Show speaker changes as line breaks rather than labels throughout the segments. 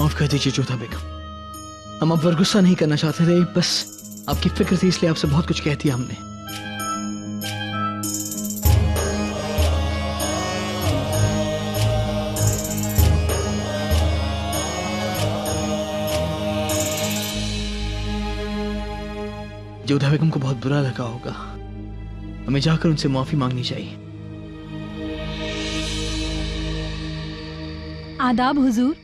माफ कर दीजिए जोधा बेगम, हम आप पर गुस्सा नहीं करना चाहते थे, बस आपकी फिक्र थी इसलिए आपसे बहुत कुछ कह दिया हमने। जोधा बेगम को बहुत बुरा लगा होगा, हमें जाकर उनसे माफी मांगनी चाहिए।
आदाब हुजूर।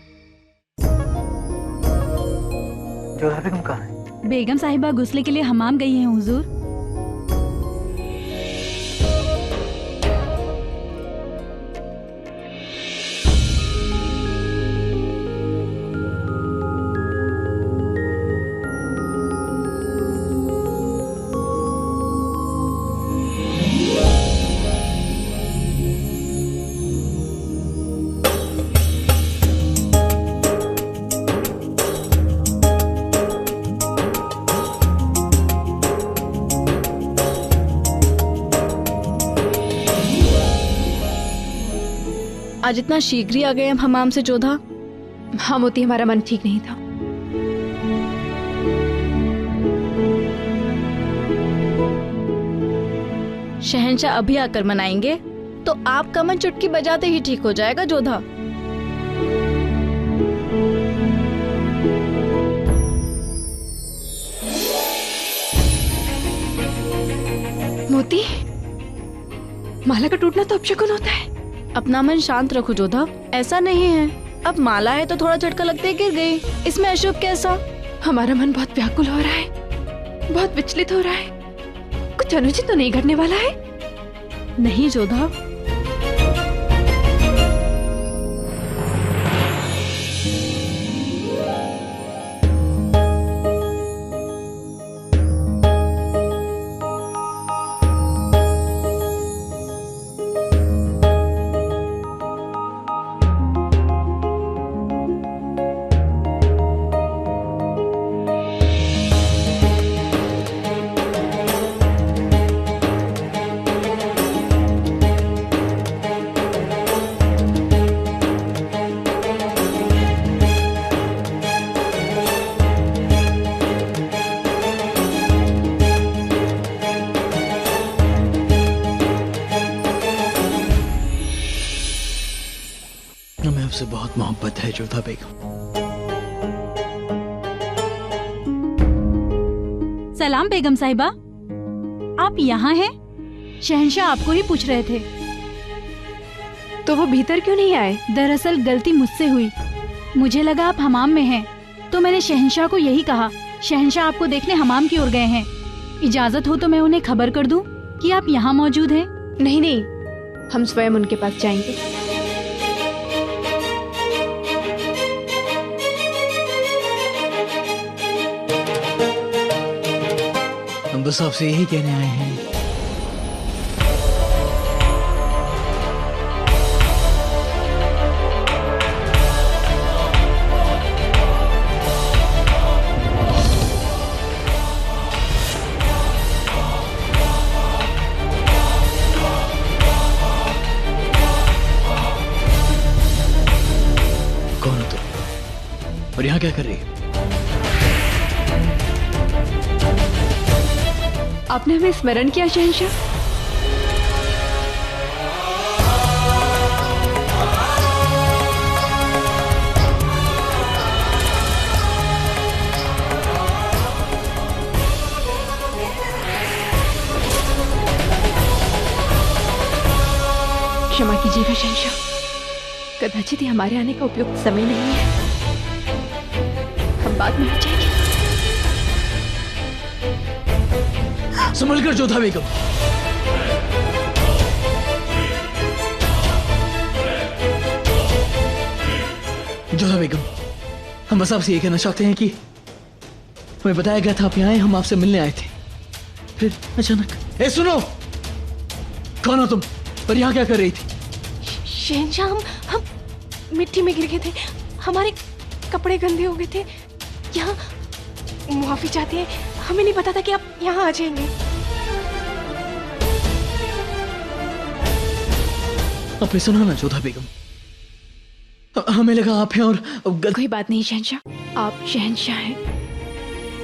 जोधा बेगम कहाँ है?
बेगम साहिबा गुस्ले के लिए हमाम गई हैं हुजूर।
आज इतना शीघ्र ही आ गए हम हमाम से जोधा।
हाँ मोती, हमारा मन ठीक नहीं था।
शहंशाह अभी आकर मनाएंगे तो आपका मन चुटकी बजाते ही ठीक हो जाएगा जोधा।
मोती, माला का टूटना तो अपशकुन होता है।
अपना मन शांत रखो जोधा, ऐसा नहीं है। अब माला है तो थोड़ा झटका लगते ही गिर गई, इसमें अशुभ कैसा?
हमारा मन बहुत व्याकुल हो रहा है, बहुत विचलित हो रहा है। कुछ अनुचित तो नहीं घटने वाला है?
नहीं जोधा,
हमें आपसे बहुत मोहब्बत है जोधा बेगम।
सलाम बेगम साहिबा, आप यहाँ हैं? शहंशाह आपको ही पूछ रहे थे।
तो वो भीतर क्यों नहीं आए?
दरअसल गलती मुझसे हुई, मुझे लगा आप हमाम में हैं, तो मैंने शहंशाह को यही कहा। शहंशाह आपको देखने हमाम की ओर गए हैं, इजाजत हो तो मैं उन्हें खबर कर दूं कि आप यहाँ मौजूद हैं।
नहीं नहीं, हम स्वयं उनके पास जाएंगे।
हम बस आपसे यही कहने आए हैं। कौन हो तुम और यहाँ क्या कर रही है?
आपने हमें स्मरण किया शहंशाह? क्षमा कीजिएगा शहंशाह, कदाचित ये हमारे आने का उपयुक्त समय नहीं है। हम बाद में आ जाएंगे।
संभल कर जोधा बेगम। जोधा बेगम, हम बस आपसे ये कहना चाहते हैं कि हमें बताया गया था आप यहाँ आए, हम आपसे मिलने आए थे, फिर अचानक। ए सुनो, कौन हो तुम और यहाँ क्या कर रही थी?
शहंशाह, हम मिट्टी में गिर गए थे, हमारे कपड़े गंदे हो गए थे। यहाँ मुआफी चाहते हैं, हमें नहीं पता था कि आप यहाँ आ जाएंगे।
आपने सुना ना जोधा बेगम, हमें लगा आप हैं और
कोई बात नहीं शहंशाह, आप शहंशाह हैं।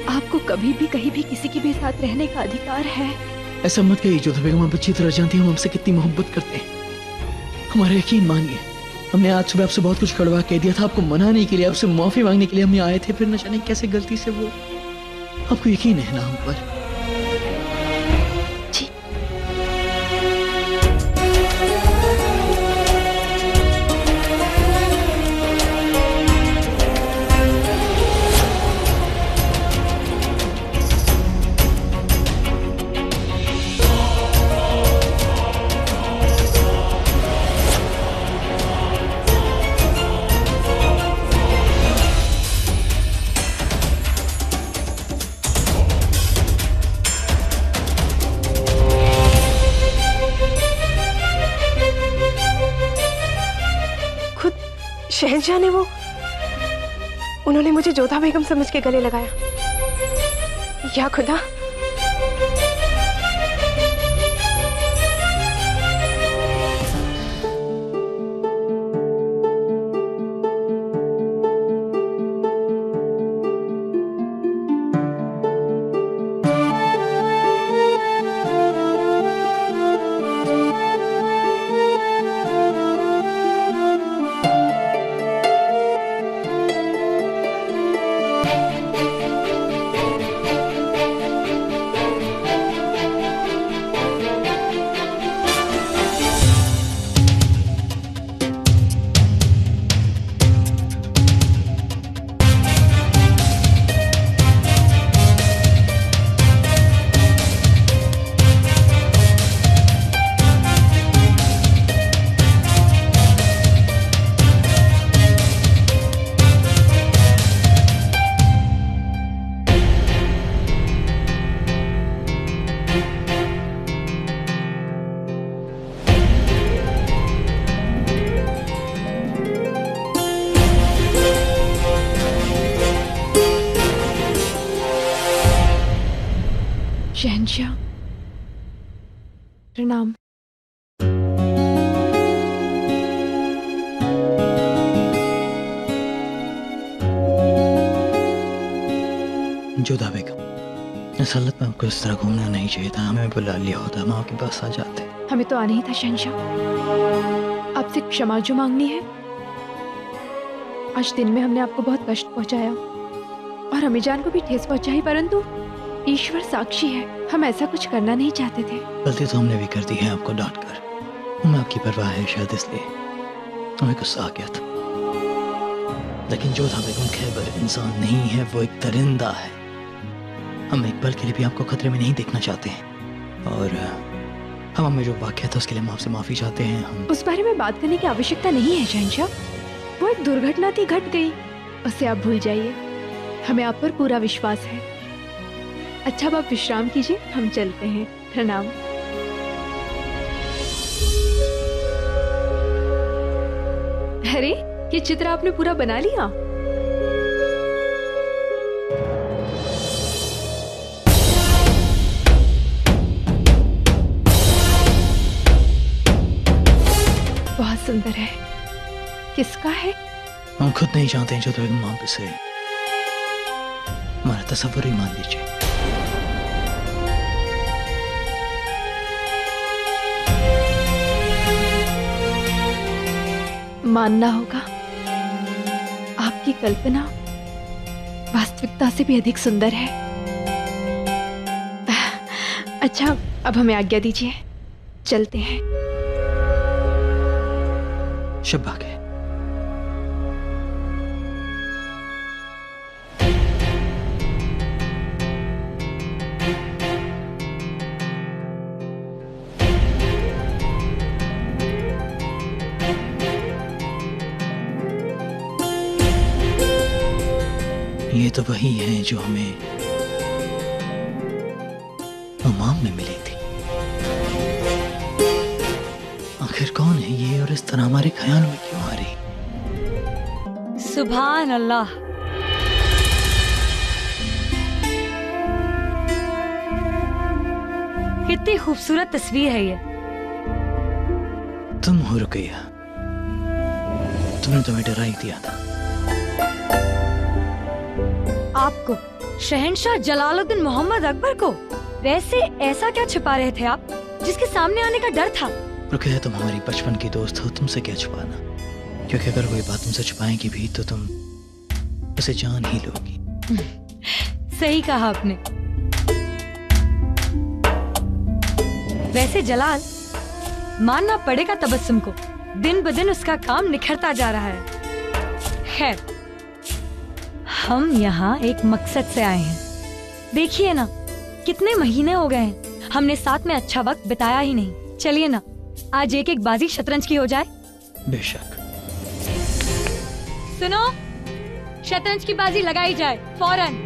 आपको कभी भी कहीं भी किसी के भी साथ रहने का अधिकार है।
ऐसा मत कहिए जोधा बेगम, आप अच्छी तरह जानती हैं हम हमसे कितनी मोहब्बत करते हैं। हमारा यकीन मानिए, हमने आज सुबह आपसे बहुत कुछ कड़वा कह दिया था, आपको मनाने के लिए, आपसे माफी मांगने के लिए हम यहाँ आए थे, फिर न जाने कैसे गलती से वो। आपको यकीन है ना हम पर?
जी।
शहंशाह ने उन्होंने मुझे जोधा बेगम समझ के गले लगाया। या खुदा, शहंशाह प्रणाम।
जोधा बेगम, इस हालत में आपको इस तरह घूमना नहीं चाहिए था, हमें बुला लिया होता, हम आपके पास आ जाते।
हमें तो आना ही था शहंशाह, आपसे क्षमा जो मांगनी है। आज दिन में हमने आपको बहुत कष्ट पहुंचाया और अम्मी जान को भी ठेस पहुंचाई, परंतु ईश्वर साक्षी है, हम ऐसा कुछ करना नहीं चाहते थे।
गलती तो हमने भी कर दी है आपको डांट कर, हमें आपकी परवाह है शायद इसलिए हमें गुस्सा आ गया था। लेकिन जोधा बेगम खैबर इंसान नहीं है, वो एक दरिंदा है। हम एक पल के लिए भी आपको खतरे में नहीं देखना चाहते हैं और हम हमें जो वाक़या था उसके लिए हम आपसे माफी चाहते हैं। हम
उस बारे में बात करने की आवश्यकता नहीं है शहंशाह, वो एक दुर्घटना थी, घट गई, उससे आप भूल जाइए। हमें आप पर पूरा विश्वास है। अच्छा, अब आप विश्राम कीजिए, हम चलते हैं। प्रणाम। अरे, ये चित्र आपने पूरा बना लिया? बहुत सुंदर है। किसका है?
हम खुद नहीं जानते हैं जोधा बेगम, आप इसे हमारा तस्वीर ही मान लीजिए।
मानना होगा, आपकी कल्पना वास्तविकता से भी अधिक सुंदर है। अच्छा, अब हमें आज्ञा दीजिए, चलते हैं।
शब्बा के ये तो वही है जो हमें हमाम में मिली थी। आखिर कौन है ये और इस तरह हमारे ख्याल में क्यों आ रही?
सुभान अल्लाह। कितनी खूबसूरत तस्वीर है ये।
तुम हो रुकैया, तुमने तुम्हें डरा ही दिया था।
आपको शहंशाह जलालुद्दीन मोहम्मद अकबर को? वैसे ऐसा क्या छिपा रहे थे आप जिसके सामने आने का डर था?
रुकिया, तुम हमारी बचपन की दोस्त हो, तुमसे क्या छुपाना। क्योंकि अगर कोई बात तुमसे छुपाएंगी भी तो तुम उसे जान ही लोगी।
सही कहा आपने। वैसे जलाल, मानना पड़ेगा तबस्सुम को, दिन ब दिन उसका काम निखरता जा रहा है। खैर, हम यहाँ एक मकसद से आए हैं। देखिए ना, कितने महीने हो गए हैं हमने साथ में अच्छा वक्त बिताया ही नहीं। चलिए ना, आज एक एक बाजी शतरंज की हो जाए।
बेशक।
सुनो, शतरंज की बाजी लगाई जाए फौरन।